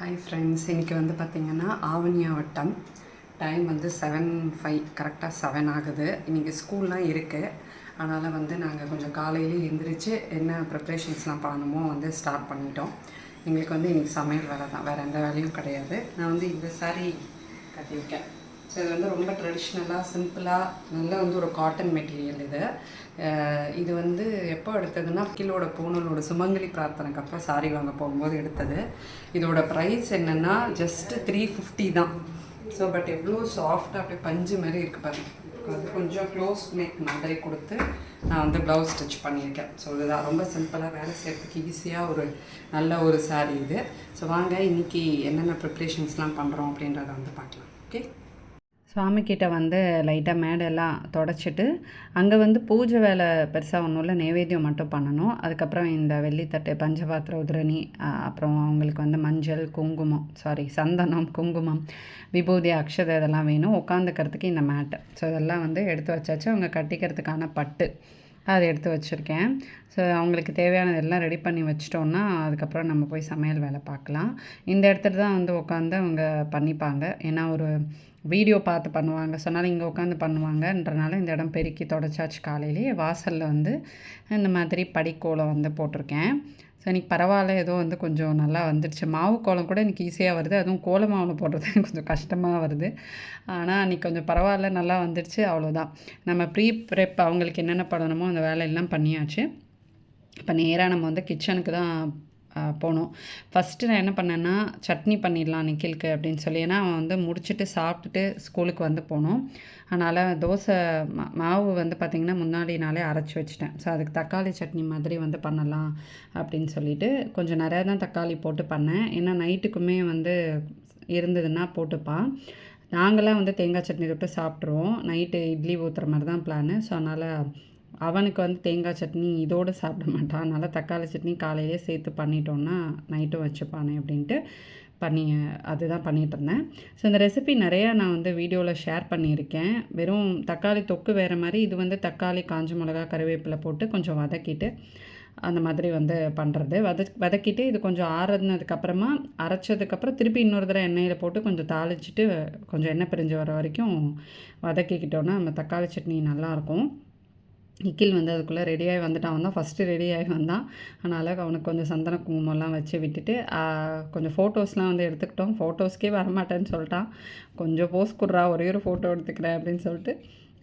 Hi friends, இன்றைக்கி வந்து பார்த்திங்கன்னா ஆவணியா வட்டம். டைம் வந்து 7:05 கரெக்டாக 7 ஆகுது. இன்றைக்கி ஸ்கூல்லாம் இருக்குது. அதனால் வந்து நாங்கள் கொஞ்சம் காலையிலே எழுந்திரிச்சு என்ன ப்ரிப்ரேஷன்ஸ்லாம் பண்ணணுமோ வந்து ஸ்டார்ட் பண்ணிட்டோம். எங்களுக்கு வந்து இன்றைக்கி சமையல் வேலை தான், வேறு எந்த வேலையும் கிடையாது. நான் வந்து இந்த சாரீ கட்டியிருக்கேன். ஸோ இது வந்து ரொம்ப ட்ரெடிஷ்னலாக சிம்பிளாக நல்ல வந்து ஒரு காட்டன் மெட்டீரியல் இது. இது வந்து எப்போ எடுத்ததுன்னா கீழோட பூனலோட சுமங்கலி பிரார்த்தனைக்கு அப்புறம் சாரி வாங்க போகும்போது எடுத்தது. இதோட ப்ரைஸ் என்னென்னா ஜஸ்ட்டு 350 தான். ஸோ பட் எவ்வளோ சாஃப்டாக அப்படியே பஞ்சு மாதிரி இருக்குது பாருங்கள். அது கொஞ்சம் க்ளோஸ் நெக் மாதிரி கொடுத்து நான் வந்து ப்ளவுஸ் ஸ்டிச் பண்ணியிருக்கேன். ஸோ இதுதான் ரொம்ப சிம்பிளாக வேலை செய்கிறதுக்கு ஈஸியாக ஒரு நல்ல ஒரு சாரீ இது. ஸோ வாங்க இன்றைக்கி என்னென்ன ப்ரிப்ரேஷன்ஸ்லாம் பண்ணுறோம் அப்படின்றத வந்து பார்க்கலாம். ஓகே, சாமிக்கிட்ட வந்து லைட்டாக மேடெல்லாம் தொடச்சிட்டு அங்கே வந்து பூஜை வேலை பெருசாக ஒன்றும் இல்லை, நைவேத்தியம் மட்டும் பண்ணணும். அதுக்கப்புறம் இந்த வெள்ளித்தட்டு, பஞ்சபாத்திர உதிரணி, அப்புறம் அவங்களுக்கு வந்து மஞ்சள், குங்குமம், சந்தனம், குங்குமம், விபூதி, அக்ஷதை இதெல்லாம் வேணும். உட்காந்துக்கிறதுக்கு இந்த மேட்டு. ஸோ இதெல்லாம் வந்து எடுத்து வச்சாச்சு. அவங்க கட்டிக்கிறதுக்கான பட்டு அதை எடுத்து வச்சுருக்கேன். ஸோ அவங்களுக்கு தேவையானது எல்லாம் ரெடி பண்ணி வச்சிட்டோன்னா அதுக்கப்புறம் நம்ம போய் சமையல் வேலை பார்க்கலாம். இந்த இடத்துல தான் வந்து உட்காந்து அவங்க பண்ணிப்பாங்க. ஏன்னா ஒரு வீடியோ பார்த்து பண்ணுவாங்க, சொன்னாலும் இங்கே உட்காந்து பண்ணுவாங்கன்றனால இந்த இடம் பெருக்கி தொடச்சாச்சு. காலையிலேயே வாசலில் வந்து இந்த மாதிரி படிக்கோலம் வந்து போட்டிருக்கேன். ஸோ இன்றைக்கி பரவாயில்ல, ஏதோ வந்து கொஞ்சம் நல்லா வந்துடுச்சு. மாவு கோலம் கூட இன்றைக்கி ஈஸியாக வருது. அதுவும் கோல மாவில் போடுறது கொஞ்சம் கஷ்டமாக வருது. ஆனால் இன்றைக்கி கொஞ்சம் பரவாயில்ல, நல்லா வந்துடுச்சு. அவ்வளோதான். நம்ம ப்ரெப் அவங்களுக்கு என்னென்ன பண்ணணுமோ அந்த வேலையெல்லாம் பண்ணியாச்சு. இப்போ நேராக நம்ம வந்து கிச்சனுக்கு தான் போனோம். ஃபஸ்ட்டு நான் என்ன பண்ணேன்னா சட்னி பண்ணிடலாம் நிக்கிலுக்கு அப்படின்னு சொல்லி. ஏன்னா அவன் வந்து முடிச்சுட்டு சாப்பிட்டுட்டு ஸ்கூலுக்கு வந்து போனோம். அதனால் தோசை மாவு வந்து பார்த்திங்கன்னா முன்னாடி நாளே அரைச்சி வச்சுட்டேன். ஸோ அதுக்கு தக்காளி சட்னி மாதிரி வந்து பண்ணலாம் அப்படின்னு சொல்லிவிட்டு கொஞ்சம் நிறையா தான் தக்காளி போட்டு பண்ணேன். ஏன்னா நைட்டுக்குமே வந்து இருந்ததுன்னா போட்டுப்பான். நாங்களாம் வந்து தேங்காய் சட்னி தொட்டு சாப்பிட்ருவோம். நைட்டு இட்லி ஊற்றுற மாதிரி தான் பிளானு. ஸோ அதனால் அவனுக்கு வந்து தேங்காய் சட்னி இதோடு சாப்பிட மாட்டான். அதனால் தக்காளி சட்னி காலையிலே சேர்த்து பண்ணிட்டோன்னா நைட்டும் வச்சுப்பானே அப்படின்ட்டு அதுதான் பண்ணிகிட்ருந்தேன். ஸோ இந்த ரெசிபி நிறையா நான் வந்து வீடியோவில் ஷேர் பண்ணியிருக்கேன். வெறும் தக்காளி தொக்கு வேறு மாதிரி, இது வந்து தக்காளி, காஞ்ச மிளகா, கருவேப்பிலை போட்டு கொஞ்சம் வதக்கிட்டு அந்த மாதிரி வந்து பண்ணுறது. வதக்கிட்டு இது கொஞ்சம் ஆறுனதுக்கப்புறமா அரைச்சதுக்கப்புறம் திருப்பி இன்னொரு தடவை எண்ணெயில் போட்டு கொஞ்சம் தாளிச்சிட்டு கொஞ்சம் எண்ணெய் பிரிஞ்சு வர வரைக்கும் வதக்கிக்கிட்டோன்னா நம்ம தக்காளி சட்னி நல்லாயிருக்கும். நிக்கில் வந்து அதுக்குள்ளே ரெடியாகி வந்துட்டான். அவன் தான் ஃபஸ்ட்டு ரெடியாகி வந்தான். அதனால் அவனுக்கு கொஞ்சம் சந்தன குங்குமம்லாம் வச்சு விட்டுட்டு கொஞ்சம் ஃபோட்டோஸ்லாம் வந்து எடுத்துக்கிட்டோம். ஃபோட்டோஸ்க்கே வரமாட்டேன்னு சொல்லிட்டான். கொஞ்சம் போஸ் குடுறா, ஒரே ஒரு ஃபோட்டோ எடுத்துக்கிறேன் அப்படின்னு சொல்லிட்டு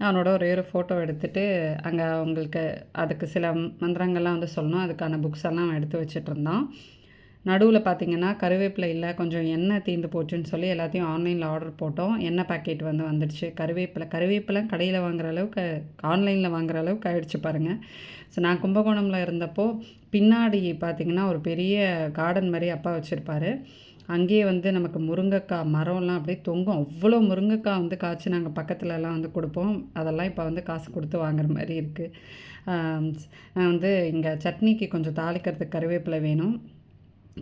அவனோட ஒரே ஒரு ஃபோட்டோ எடுத்துகிட்டு அங்கே அவங்களுக்கு அதுக்கு சில மந்திரங்கள்லாம் வந்து சொல்லணும். அதுக்கான புக்ஸ் எல்லாம் எடுத்து வச்சிட்ருந்தான். நடுவில் பார்த்திங்கன்னா கருவேப்பிலை இல்லை, கொஞ்சம் எண்ணெய் தீர்ந்து போச்சுன்னு சொல்லி எல்லாத்தையும் ஆன்லைனில் ஆர்டர் போட்டோம். எண்ணெய் பாக்கெட் வந்து வந்துடுச்சு. கருவேப்பிலை கடையில் வாங்குகிற அளவுக்கு ஆன்லைனில் வாங்குகிற அளவுக்கு ஆகிடுச்சு பாருங்கள். ஸோ நான் கும்பகோணமில் இருந்தப்போ பின்னாடி பார்த்திங்கன்னா ஒரு பெரிய கார்டன் மாதிரி அப்பா வச்சுருப்பார். அங்கேயே வந்து நமக்கு முருங்கைக்காய் மரம்லாம் அப்படியே தொங்கும். அவ்வளோ முருங்கைக்காய் வந்து காய்ச்சி நாங்கள் பக்கத்துலலாம் வந்து கொடுப்போம். அதெல்லாம் இப்போ வந்து காசு கொடுத்து வாங்குற மாதிரி இருக்குது. நான் வந்து இங்கே சட்னிக்கு கொஞ்சம் தாளிக்கிறதுக்கு கருவேப்பிலை வேணும்.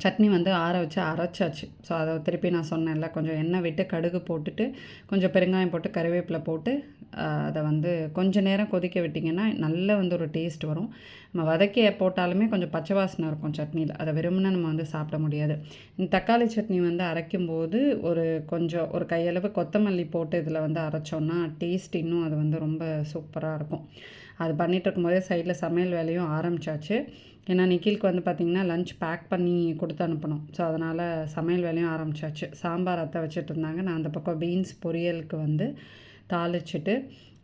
சட்னி வந்து ஆற வச்சு அரைச்சாச்சு. ஸோ அதை திருப்பி நான் சொன்னேன்ல, கொஞ்சம் எண்ணெய் விட்டு கடுகு போட்டுட்டு கொஞ்சம் பெருங்காயம் போட்டு கருவேப்பிலை போட்டு அதை வந்து கொஞ்சம் நேரம் கொதிக்க விட்டிங்கன்னா நல்ல வந்து ஒரு டேஸ்ட் வரும். நம்ம வதக்கி போட்டாலுமே கொஞ்சம் பச்சை வாசனை இருக்கும் சட்னியில். அதை வெறுமனே நம்ம வந்து சாப்பிட முடியாது. இந்த தக்காளி சட்னி வந்து அரைக்கும்போது ஒரு கையளவு கொத்தமல்லி போட்டு இதில் வந்து அரைச்சோன்னா டேஸ்ட் இன்னும் அது வந்து ரொம்ப சூப்பராக இருக்கும். அது பண்ணிகிட்டு இருக்கும்போதே சைடில் சமையல் வேலையும் ஆரம்பித்தாச்சு. ஏன்னா நிக்கிலுக்கு வந்து பார்த்திங்கன்னா லஞ்ச் பேக் பண்ணி கொடுத்து அனுப்பணும். ஸோ அதனால் சமையல் வேலையும் ஆரம்பித்தாச்சு. சாம்பார் அத்தை வச்சுட்டு இருந்தாங்க. நான் அந்த பக்கம் பீன்ஸ் பொரியலுக்கு வந்து தாளிச்சிட்டு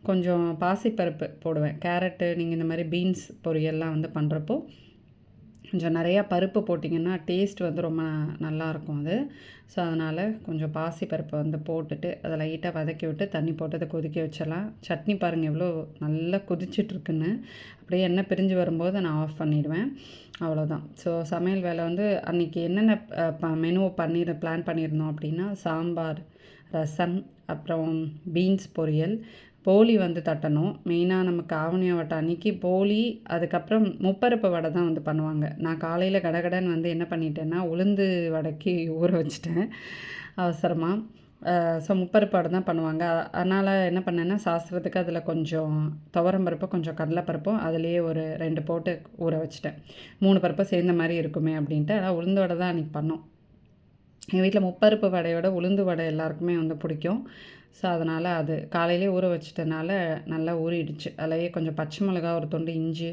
கொஞ்சம் பாசிப்பருப்பு போடுவேன். கேரட்டு, நீங்கள் இந்த மாதிரி பீன்ஸ் பொரியல்லாம் வந்து பண்ணுறப்போ கொஞ்சம் நிறையா பருப்பு போட்டிங்கன்னா டேஸ்ட் வந்து ரொம்ப நல்லாயிருக்கும் அது. ஸோ அதனால் கொஞ்சம் பாசிப்பருப்பை வந்து போட்டுட்டு அதை லைட்டாக வதக்கி விட்டு தண்ணி போட்டு அதை கொதிக்க வச்சிடலாம். சட்னி பாருங்கள் எவ்வளோ நல்லா கொதிச்சிட்ருக்குன்னு. அப்படியே எண்ணெய் பிரிஞ்சு வரும்போது நான் ஆஃப் பண்ணிடுவேன். அவ்வளோதான். ஸோ சமையல் வேலை வந்து அன்றைக்கி என்னென்ன மெனுவை பிளான் பண்ணியிருந்தோம் அப்படின்னா சாம்பார், ரசம், அப்புறம் பீன்ஸ் பொரியல், போலி வந்து தட்டணும். மெயினாக நமக்கு ஆவணியா வட்டம் அன்றைக்கி போலி, அதுக்கப்புறம் முப்பருப்பு வடை தான் வந்து பண்ணுவாங்க. நான் காலையில் கடகடன்னு வந்து என்ன பண்ணிட்டேன்னா உளுந்து வடைக்கு ஊற வச்சுட்டேன் அவசரமாக. ஸோ முப்பருப்பு வடை தான் பண்ணுவாங்க. அதனால் என்ன பண்ணேன்னா சாஸ்திரத்துக்கு அதில் கொஞ்சம் துவரம்பருப்பும் கொஞ்சம் கடலைப்பருப்பும் அதுலேயே ஒரு 2 போட்டு ஊற வச்சுட்டேன். 3 பருப்பும் சேர்ந்த மாதிரி இருக்குமே அப்படின்ட்டு. ஆனால் உளுந்து வடை தான் அன்றைக்கி பண்ணோம். எங்கள் வீட்டில் முப்பருப்பு வடையோட உளுந்து வடை எல்லாருக்குமே வந்து பிடிக்கும். ஸோ அதனால் அது காலையிலே ஊற வச்சிட்டனால நல்லா ஊறிடுச்சு. அதிலேயே கொஞ்சம் பச்சை மிளகா, ஒரு துண்டு இஞ்சி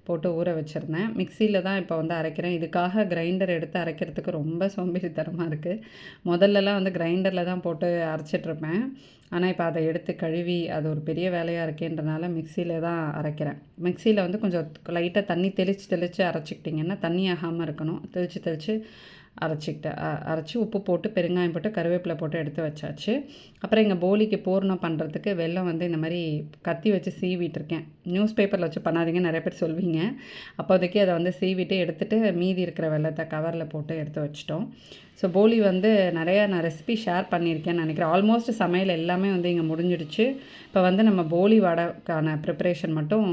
போட்டு ஊற வச்சுருந்தேன். மிக்சியில் தான் இப்போ வந்து அரைக்கிறேன். இதுக்காக கிரைண்டர் எடுத்து அரைக்கிறதுக்கு ரொம்ப சோம்பேறித்தனமாக இருக்குது. முதல்லலாம் வந்து கிரைண்டரில் தான் போட்டு அரைச்சிட்ருப்பேன். ஆனால் இப்போ அதை எடுத்து கழுவி அது ஒரு பெரிய வேலையாக இருக்கேன்றனால மிக்சியில் தான் அரைக்கிறேன். மிக்சியில் வந்து கொஞ்சம் லைட்டாக தண்ணி தெளித்து அரைச்சிக்கிட்டிங்கன்னா தண்ணி ஆகாமல் இருக்கணும். தெளித்து அரைச்சி உப்பு போட்டு பெருங்காயம் போட்டு கருவேப்பிலை போட்டு எடுத்து வச்சாச்சு. அப்புறம் எங்கள் போலிக்கு பூர்ணம் பண்ணுறதுக்கு வெல்லம் வந்து இந்த மாதிரி கத்தி வச்சு சீவிட்டுருக்கேன். நியூஸ் பேப்பரில் வச்சு பண்ணாதீங்க, நிறைய பேர் சொல்வீங்க. அப்போதைக்கு அதை வந்து சீவிட்டு எடுத்துகிட்டு மீதி இருக்கிற வெல்லத்தை கவரில் போட்டு எடுத்து வச்சிட்டோம். ஸோ போலி வந்து நிறையா நான் ரெசிபி ஷேர் பண்ணியிருக்கேன்னு நினைக்கிறேன். ஆல்மோஸ்ட் சமையல் எல்லாமே வந்து இங்கே முடிஞ்சிடுச்சு. இப்போ வந்து நம்ம போலி வடைக்கான ப்ரிப்பரேஷன் மட்டும்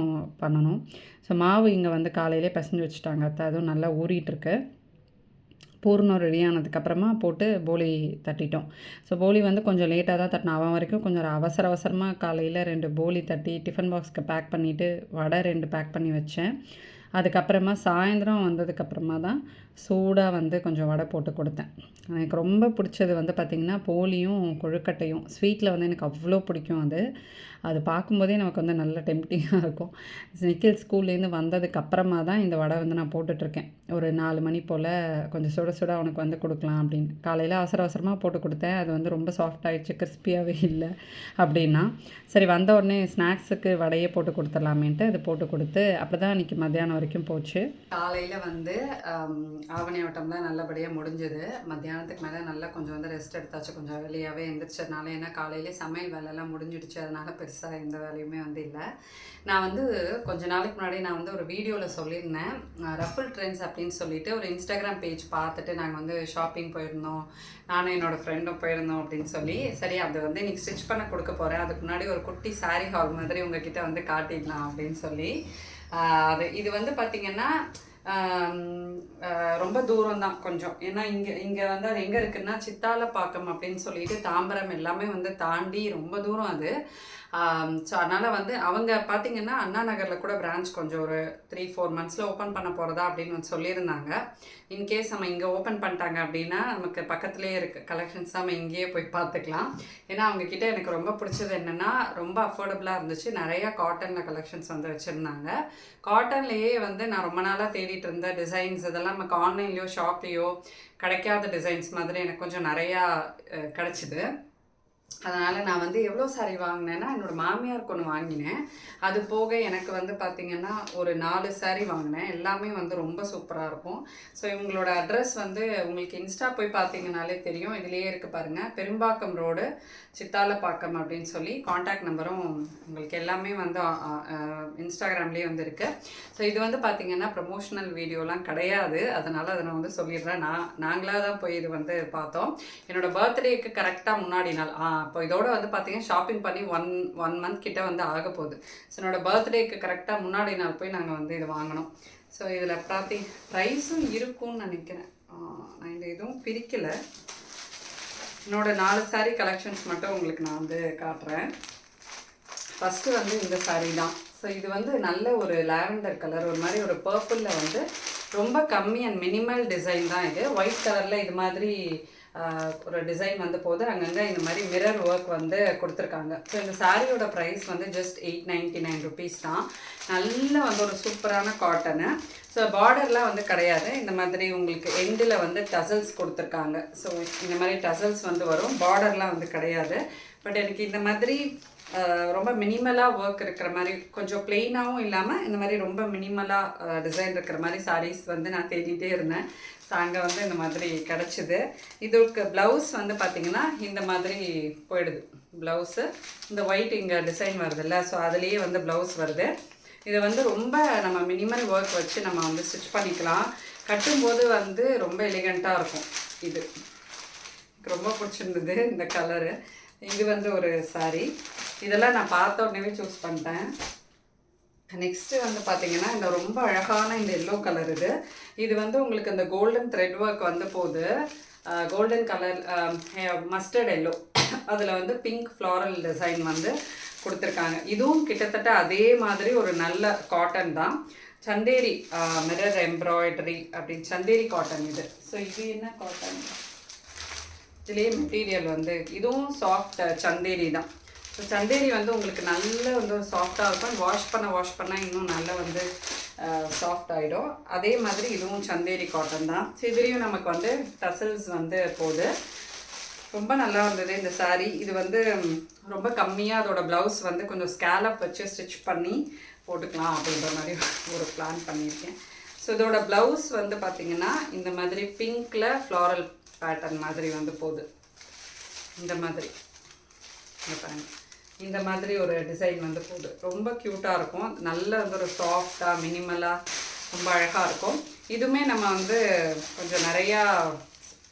பண்ணணும். ஸோ மாவு இங்கே வந்து காலையிலே பிசைஞ்சு வச்சுட்டாங்க. அதுவும் நல்லா ஊறிட்டுருக்கு. பூர்ணம் ரெடி ஆனதுக்கப்புறமா போட்டு போலி தட்டிட்டோம். ஸோ போலி வந்து கொஞ்சம் லேட்டாக தான் தட்டினோம். அவன் வரைக்கும் கொஞ்சம் அவசரமாக காலையில் 2 போலி தட்டி டிஃபன் பாக்ஸ்க்கு பேக் பண்ணிவிட்டு வடை 2 பேக் பண்ணி வச்சேன். அதுக்கப்புறமா சாயந்தரம் வந்ததுக்கப்புறமா தான் சூடாக வந்து கொஞ்சம் வடை போட்டு கொடுத்தேன். எனக்கு ரொம்ப பிடிச்சது வந்து பார்த்திங்கன்னா போலியும் கொழுக்கட்டையும். ஸ்வீட்டில் வந்து எனக்கு அவ்வளோ பிடிக்கும். அது பார்க்கும்போதே நமக்கு வந்து நல்ல டெம்ப்டிங்காக இருக்கும். நிக்கில் ஸ்கூல்லேருந்து வந்ததுக்கப்புறமா தான் இந்த வடை வந்து நான் போட்டுட்ருக்கேன். ஒரு 4 மணி போல் கொஞ்சம் சுட அவனுக்கு வந்து கொடுக்கலாம் அப்படின்னு. காலையில் அவசரமாக போட்டு கொடுத்தேன். அது வந்து ரொம்ப சாஃப்ட் ஆகிடுச்சு, கிறிஸ்பியாகவே இல்லை அப்படின்னா. சரி வந்த உடனே ஸ்நாக்ஸுக்கு வடையே போட்டு கொடுத்துடலாமேன்ட்டு அது போட்டு கொடுத்து அப்படி தான் இன்றைக்கி மத்தியானம் வரைக்கும் போச்சு. காலையில் வந்து ஆவணி ஆட்டம் தான் நல்லபடியாக முடிஞ்சுது. மத்தியானத்துக்கு மேலே நல்லா கொஞ்சம் வந்து ரெஸ்ட் எடுத்தாச்சு. கொஞ்சம் வெளியாகவே எழுந்திரிச்சதுனால, ஏன்னா காலையிலே சமையல் வேலையெல்லாம் முடிஞ்சிடுச்சு. அதனால் பெருசாக எந்த வேலையுமே வந்து இல்லை. நான் வந்து கொஞ்ச நாளைக்கு முன்னாடி நான் வந்து ஒரு வீடியோவில் சொல்லியிருந்தேன். ரஃபிள் ட்ரெண்ட்ஸ் அப்படின்னு சொல்லிட்டு ஒரு இன்ஸ்டாகிராம் பேஜ் பார்த்துட்டு நாங்கள் வந்து ஷாப்பிங் போயிருந்தோம். நானும் என்னோடய ஃப்ரெண்டும் போயிருந்தோம் அப்படின்னு சொல்லி. சரி அது வந்து இன்றைக்கி ஸ்டிச் பண்ண கொடுக்க போகிறேன். அதுக்கு முன்னாடி ஒரு குட்டி சாரீ ஹால் மாதிரி உங்ககிட்ட வந்து காட்டிடலாம் அப்படின்னு சொல்லி. இது வந்து பார்த்திங்கன்னா ரொம்ப தூரம் தான் கொஞ்சம். ஏன்னா இங்கே வந்து அது எங்கே இருக்குன்னா சித்தாலப்பாக்கம் அப்படின்னு சொல்லிட்டு தாம்பரம் எல்லாமே வந்து தாண்டி ரொம்ப தூரம் அது. ஸோ அதனால் வந்து அவங்க பார்த்திங்கன்னா அண்ணா நகரில் கூட பிரான்ச் கொஞ்சம் ஒரு 3-4 மந்த்ஸில் ஓப்பன் பண்ண போகிறதா அப்படின்னு வந்து சொல்லியிருந்தாங்க. இன்கேஸ் நம்ம இங்கே ஓப்பன் பண்ணிட்டாங்க அப்படின்னா நமக்கு பக்கத்துலேயே இருக்குது கலெக்ஷன்ஸ், நம்ம இங்கேயே போய் பார்த்துக்கலாம். ஏன்னா அவங்கக்கிட்ட எனக்கு ரொம்ப பிடிச்சது என்னென்னா ரொம்ப அஃபோர்டபுளாக இருந்துச்சு. நிறையா காட்டனில் கலெக்ஷன்ஸ் வந்து வச்சுருந்தாங்க. காட்டன்லேயே வந்து நான் ரொம்ப நாளாக தேடிட்டு இருந்த டிசைன்ஸ் இதெல்லாம் நமக்கு ஆன்லைன்லேயோ ஷாப்லேயோ கிடைக்காத டிசைன்ஸ் மாதிரி எனக்கு கொஞ்சம் நிறையா கிடச்சிது. அதனால் நான் வந்து எவ்வளோ சாரீ வாங்கினேன்னா, என்னோடய மாமியாருக்கு ஒன்று வாங்கினேன். அது போக எனக்கு வந்து பார்த்திங்கன்னா ஒரு 4 சாரீ வாங்கினேன். எல்லாமே வந்து ரொம்ப சூப்பராக இருக்கும். ஸோ இவங்களோட அட்ரஸ் வந்து உங்களுக்கு இன்ஸ்டா போய் பார்த்தீங்கனாலே தெரியும். இதுலேயே இருக்குது பாருங்கள், பெரும்பாக்கம் ரோடு சித்தாலப்பாக்கம் அப்படின்னு சொல்லி. காண்டாக்ட் நம்பரும் உங்களுக்கு எல்லாமே வந்து இன்ஸ்டாகிராம்லேயே வந்து இருக்குது. ஸோ இது வந்து பார்த்திங்கன்னா ப்ரமோஷனல் வீடியோலாம் கிடையாது. அதனால் அதை நான் வந்து சொல்லிடுறேன். நாங்களாக தான் போய் இது வந்து பார்த்தோம். என்னோடய பர்த்டேக்கு கரெக்டாக முன்னாடி நாள் இப்போ இதோட வந்து பார்த்தீங்கன்னா ஷாப்பிங் பண்ணி ஒன் மந்த் கிட்ட வந்து ஆக போகுது. ஸோ என்னோடய பர்த்டேக்கு கரெக்டாக முன்னாடி நாள் போய் நாங்கள் வந்து இது வாங்கினோம். ஸோ இதில் ப்ரைஸும் இருக்கும்னு நினைக்கிறேன். நான் இந்த எதுவும் பிரிக்கலை. என்னோடய 4 சாரீ கலெக்ஷன்ஸ் மட்டும் உங்களுக்கு நான் வந்து காட்டுறேன். ஃபஸ்ட்டு வந்து இந்த சாரீ தான். ஸோ இது வந்து நல்ல ஒரு லாவெண்டர் கலர், ஒரு மாதிரி ஒரு பர்பிளில் வந்து ரொம்ப கம்மி அண்ட் மினிமல் டிசைன் தான் இது. ஒயிட் கலரில் இது மாதிரி ஒரு டிசைன் வந்து போது அங்கங்கே இந்த மாதிரி மிரர் ஒர்க் வந்து கொடுத்துருக்காங்க. ஸோ இந்த சாரியோட ப்ரைஸ் வந்து ஜஸ்ட் 899 ருபீஸ் தான். நல்ல வந்து ஒரு சூப்பரான காட்டனு. ஸோ பார்டர்லாம் வந்து கிடையாது. இந்த மாதிரி உங்களுக்கு எண்டில் வந்து டசல்ஸ் கொடுத்துருக்காங்க. ஸோ இந்த மாதிரி டசல்ஸ் வந்து வரும், பார்டர்லாம் வந்து கிடையாது. பட் எனக்கு இந்த மாதிரி ரொம்ப மினிமலாக ஒர்க் இருக்கிற மாதிரி, கொஞ்சம் பிளெயினாகவும் இல்லாமல் இந்த மாதிரி ரொம்ப மினிமலாக டிசைன் இருக்கிற மாதிரி சாரீஸ் வந்து நான் தேடிகிட்டே இருந்தேன். ஸோ அங்கே வந்து இந்த மாதிரி கிடச்சிது. இதுக்கு ப்ளவுஸ் வந்து பார்த்திங்கன்னா இந்த மாதிரி போயிடுது. ப்ளவுஸு இந்த ஒயிட் இங்கே டிசைன் வருதுல்ல, ஸோ அதுலேயே வந்து ப்ளவுஸ் வருது. இதை வந்து ரொம்ப நம்ம மினிமல் ஒர்க் வச்சு நம்ம வந்து ஸ்டிச் பண்ணிக்கலாம். கட்டும்போது வந்து ரொம்ப எலிகண்ட்டாக இருக்கும். இது எனக்கு ரொம்ப பிடிச்சிருந்தது இந்த கலரு. இது வந்து ஒரு சாரீ. இதெல்லாம் நான் பார்த்த உடனே சூஸ் பண்ணிட்டேன். நெக்ஸ்ட்டு வந்து பார்த்திங்கன்னா இந்த ரொம்ப அழகான இந்த எல்லோ கலர். இது வந்து உங்களுக்கு இந்த கோல்டன் த்ரெட் ஒர்க் வந்து போகுது. கோல்டன் கலர் மஸ்டர்ட் எல்லோ, அதில் வந்து பிங்க் ஃப்ளாரல் டிசைன் வந்து கொடுத்துருக்காங்க. இதுவும் கிட்டத்தட்ட அதே மாதிரி ஒரு நல்ல காட்டன் தான். சந்தேரி மிரர் எம்ப்ராய்டரி அப்படின்னு சந்தேரி காட்டன் இது. ஸோ இது என்ன காட்டன்? இதுலேயே மெட்டீரியல் வந்து இதுவும் சாஃப்ட் சந்தேரி தான். ஸோ சந்தேரி வந்து உங்களுக்கு நல்ல வந்து ஒரு சாஃப்டாக இருக்கும். வாஷ் பண்ண இன்னும் நல்லா வந்து சாஃப்ட் ஆகிடும். அதே மாதிரி இதுவும் சந்தேரி காட்டன் தான். ஸோ இதுலேயும் நமக்கு வந்து டசல்ஸ் வந்து போகுது. ரொம்ப நல்லா இருந்தது இந்த saree. இது வந்து ரொம்ப கம்மியாக அதோட ப்ளவுஸ் வந்து கொஞ்சம் ஸ்கேலப் வச்சு ஸ்டிச் பண்ணி போட்டுக்கலாம் அப்படின்ற மாதிரி ஒரு பிளான் பண்ணியிருக்கேன். ஸோ இதோட ப்ளவுஸ் வந்து பார்த்திங்கன்னா இந்த மாதிரி பிங்க்கில் ஃப்ளாரல் பேட்டர்ன் மாதிரி வந்து போகுது. இந்த மாதிரி பாருங்கள், இந்த மாதிரி ஒரு டிசைன் வந்து போகுது. ரொம்ப க்யூட்டாக இருக்கும். நல்ல வந்து ஒரு சாஃப்டாக மினிமலாக ரொம்ப அழகாக இருக்கும். இதுவுமே நம்ம வந்து கொஞ்சம் நிறையா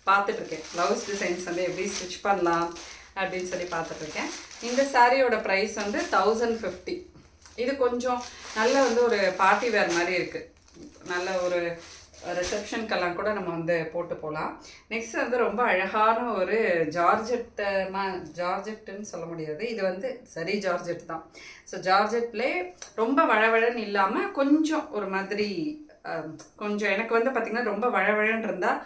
பார்த்துட்ருக்கேன். ப்ளவுஸ் டிசைன்ஸ் வந்து எப்படி ஸ்டிச் பண்ணலாம் அப்படின்னு சொல்லி பார்த்துட்ருக்கேன். இந்த சாரியோட ப்ரைஸ் வந்து 1050. இது கொஞ்சம் நல்ல வந்து ஒரு பார்ட்டி வேர் மாதிரி இருக்குது. நல்ல ஒரு ரிசப்ஷனுக்கெல்லாம் கூட நம்ம வந்து போட்டு போகலாம். நெக்ஸ்ட் வந்து ரொம்ப அழகான ஒரு ஜார்ஜெட்டுன்னு சொல்ல முடியாது, இது வந்து சரி ஜார்ஜெட் தான். ஸோ ஜார்ஜெட்லேயே ரொம்ப வழவழன்னு இல்லாமல் கொஞ்சம் ஒரு மாதிரி கொஞ்சம் எனக்கு வந்து பார்த்திங்கன்னா ரொம்ப வழவழன்னு இருந்தால்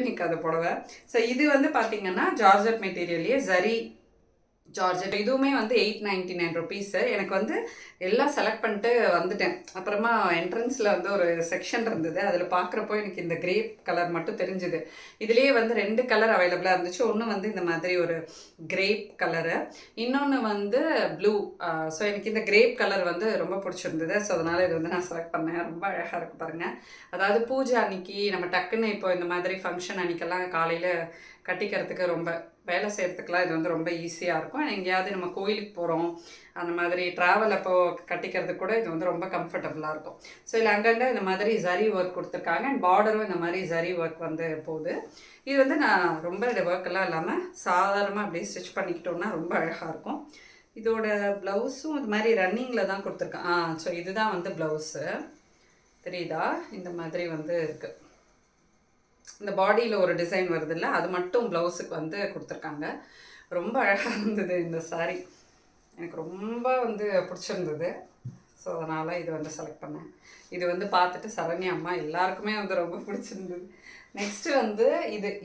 நிற்காது புடவை. ஸோ இது வந்து பார்த்திங்கன்னா ஜார்ஜெட் மெட்டீரியல்லையே சரி ஜார்ஜெட். இதுவுமே வந்து 899 ருபீஸு. எனக்கு வந்து எல்லாம் செலக்ட் பண்ணிட்டு வந்துட்டேன். அப்புறமா என்ட்ரன்ஸில் வந்து ஒரு செக்ஷன் இருந்தது, அதில் பார்க்குறப்போ எனக்கு இந்த கிரேப் கலர் மட்டும் தெரிஞ்சுது. இதுலேயே வந்து 2 கலர் அவைலபிளாக இருந்துச்சு. ஒன்று வந்து இந்த மாதிரி ஒரு கிரேப் கலரு, இன்னொன்று வந்து ப்ளூ. ஸோ எனக்கு இந்த கிரேப் கலர் வந்து ரொம்ப பிடிச்சிருந்தது. ஸோ அதனால் இது வந்து நான் செலக்ட் பண்ணேன். ரொம்ப அழகாக இருக்குது பாருங்கள். அதாவது பூஜை அன்னைக்கு நம்ம டக்குன்னு இப்போ இந்த மாதிரி ஃபங்க்ஷன் அன்றைக்கெல்லாம் காலையில் கட்டிக்கிறதுக்கு ரொம்ப வேலை செய்கிறதுக்கெலாம் இது வந்து ரொம்ப ஈஸியாக இருக்கும். எங்கேயாவது நம்ம கோயிலுக்கு போகிறோம் அந்த மாதிரி ட்ராவல் அப்போ கட்டிக்கிறதுக்கு கூட இது வந்து ரொம்ப கம்ஃபர்டபுளாக இருக்கும். ஸோ இதில் அங்கங்கே இந்த மாதிரி ஜரி ஒர்க் கொடுத்துருக்காங்க. அண்ட் பார்டரும் இந்த மாதிரி ஜரி ஒர்க் வந்து போகுது. இது வந்து நான் ரொம்ப ஒர்க்கெல்லாம் இல்லாமல் சாதாரணமாக அப்படியே ஸ்டிச் பண்ணிக்கிட்டோன்னா ரொம்ப அழகாக இருக்கும். இதோட ப்ளவுஸும் இது மாதிரி ரன்னிங்கில் தான் கொடுத்துருக்கேன். ஸோ இதுதான் வந்து ப்ளவுஸு, தெரியுதா? இந்த மாதிரி வந்து இருக்குது. இந்த பாடியில் ஒரு டிசைன் வருது இல்லை, அது மட்டும் ப்ளவுஸுக்கு வந்து கொடுத்துருக்காங்க. ரொம்ப அழகாக இருந்தது இந்த saree. எனக்கு ரொம்ப வந்து பிடிச்சிருந்தது. ஸோ அதனால் இது வந்து செலக்ட் பண்ணேன். இது வந்து பார்த்துட்டு சரண்யா அம்மா எல்லாருக்குமே வந்து ரொம்ப பிடிச்சிருந்தது. நெக்ஸ்ட்டு வந்து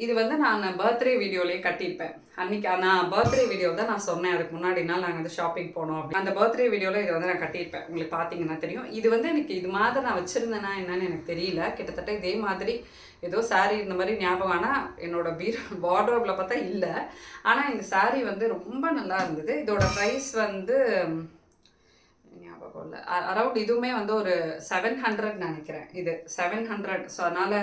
இது வந்து நான் பர்த்டே வீடியோலேயே கட்டியிருப்பேன். அன்றைக்கி நான் பர்த்டே வீடியோ தான் நான் சொன்னேன். அதுக்கு முன்னாடி நாள் நாங்கள் வந்து ஷாப்பிங் போனோம் அப்படி. அந்த பர்த்டே வீடியோவில் இதை வந்து நான் கட்டியிருப்பேன். உங்களுக்கு பார்த்தீங்கன்னா தெரியும். இது வந்து எனக்கு இது மாதிரி நான் வச்சுருந்தேன்னா என்னன்னு எனக்கு தெரியல. கிட்டத்தட்ட இதே மாதிரி ஏதோ saree இந்த மாதிரி ஞாபகம். ஆனால் என்னோடய வார்ட்ரோபில் பார்த்தா இல்லை. ஆனால் இந்த saree வந்து ரொம்ப நல்லா இருந்தது. இதோட ப்ரைஸ் வந்து ஞாபகம் இல்லை, அரௌண்ட் இதுவுமே வந்து ஒரு 700 நினைக்கிறேன். இது 700. ஸோ அதனால்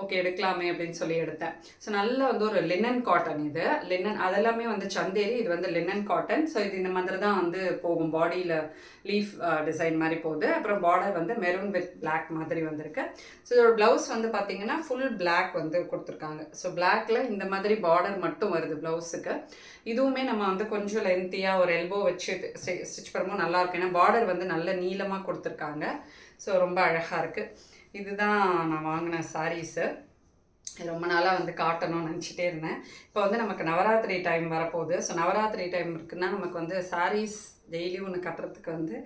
ஓகே எடுக்கலாமே அப்படின்னு சொல்லி எடுத்தேன். ஸோ நல்ல வந்து ஒரு லினன் காட்டன். இது லினன், அதெல்லாமே வந்து சந்தேரி, இது வந்து லினன் காட்டன். ஸோ இது இந்த மாதிரி தான் வந்து போகும். பாடியில் லீஃப் டிசைன் மாதிரி போகுது. அப்புறம் பார்டர் வந்து மெரூன் வித் பிளாக் மாதிரி வந்திருக்கு. ஸோ இதோட ப்ளவுஸ் வந்து பார்த்திங்கன்னா ஃபுல் பிளாக் வந்து கொடுத்துருக்காங்க. ஸோ பிளாக்ல இந்த மாதிரி பார்டர் மட்டும் வருது ப்ளவுஸுக்கு. இதுவுமே நம்ம வந்து கொஞ்சம் லென்த்தியாக ஒரு எல்போ வச்சு ஸ்டிச் பண்ணும்போது நல்லாயிருக்கும். ஏன்னா பார்டர் வந்து நல்ல நீளமாக கொடுத்துருக்காங்க. ஸோ ரொம்ப அழகாக இருக்குது. இதுதான் நான் வாங்கின சாரீஸு. ரொம்ப நாளாக வந்து காட்டணும்னு நினச்சிட்டே இருந்தேன். இப்போ வந்து நமக்கு நவராத்திரி டைம் வரப்போகுது. ஸோ நவராத்திரி டைம் இருக்குன்னா நமக்கு வந்து சாரீஸ் டெய்லியும் ஒன்று கட்டுறதுக்கு வந்து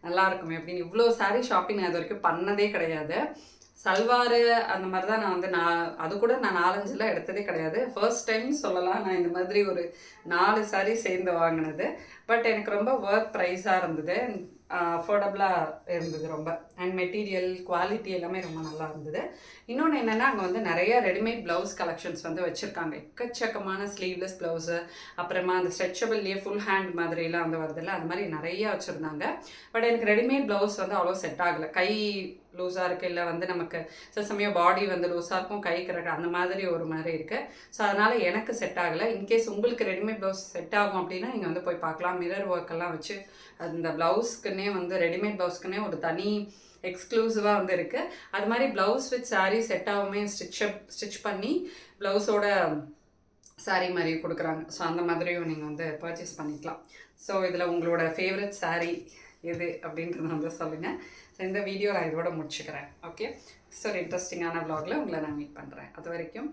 நல்லா இருக்குமே அப்படின்னு இவ்வளோ சாரீ ஷாப்பிங் நான் இது வரைக்கும் பண்ணதே கிடையாது. சல்வாரு அந்த மாதிரி தான் நான் வந்து அது கூட நான் 4-5 எடுத்ததே கிடையாது. ஃபர்ஸ்ட் டைம் சொல்லலாம் நான் இந்த மாதிரி ஒரு 4 saree சேர்ந்து வாங்கினது. பட் எனக்கு ரொம்ப ஒர்த் ப்ரைஸாக இருந்தது. அஃபோர்டபுளாக இருந்தது ரொம்ப. அண்ட் மெட்டீரியல் குவாலிட்டி எல்லாமே ரொம்ப நல்லா இருந்தது. இன்னொன்று என்னென்னா அங்கே வந்து நிறைய ரெடிமேட் ப்ளவுஸ் கலெக்ஷன்ஸ் வந்து வச்சுருக்காங்க. எக்கச்சக்கமான ஸ்லீவ்லெஸ் ப்ளவுஸு, அப்புறமா அந்த ஸ்ட்ரெச்சபிள்லேயே ஃபுல் ஹேண்ட் மாதிரிலாம் வந்து வருதில்ல, அது மாதிரி நிறையா வச்சுருந்தாங்க. பட் எனக்கு ரெடிமேட் ப்ளவுஸ் வந்து அவ்வளோ செட் ஆகலை. கை லூஸாக இருக்குது, இல்லை வந்து நமக்கு சில சமயம் பாடி வந்து லூஸாக இருக்கும், கை கிடக்கு அந்த மாதிரி ஒரு மாதிரி இருக்குது. ஸோ அதனால் எனக்கு செட் ஆகலை. இன்கேஸ் உங்களுக்கு ரெடிமேட் ப்ளவுஸ் செட் ஆகும் அப்படின்னா நீங்கள் வந்து போய் பார்க்கலாம். மிரர் ஒர்க்கெல்லாம் வச்சு அந்த ப்ளவுஸ்க்குன்னே வந்து ரெடிமேட் ப்ளவுஸ்க்குன்னே ஒரு தனி எக்ஸ்க்ளூசிவாக வந்து இருக்குது. அது மாதிரி ப்ளவுஸ் வித் saree செட்டாகவுமே ஸ்டிச் பண்ணி ப்ளவுஸோட saree மாதிரி கொடுக்குறாங்க. ஸோ அந்த மாதிரியும் நீங்கள் வந்து பர்ச்சேஸ் பண்ணிக்கலாம். ஸோ இதில் உங்களோட ஃபேவரட் saree எது அப்படின்றத வந்து சொல்லுங்கள். ஸோ இந்த வீடியோ நான் இதோட முடிச்சுக்கிறேன். ஓகே, ஸோ ஒரு இன்ட்ரெஸ்டிங்கான vlogல உங்களை நான் மீட் பண்ணுறேன். அது வரைக்கும்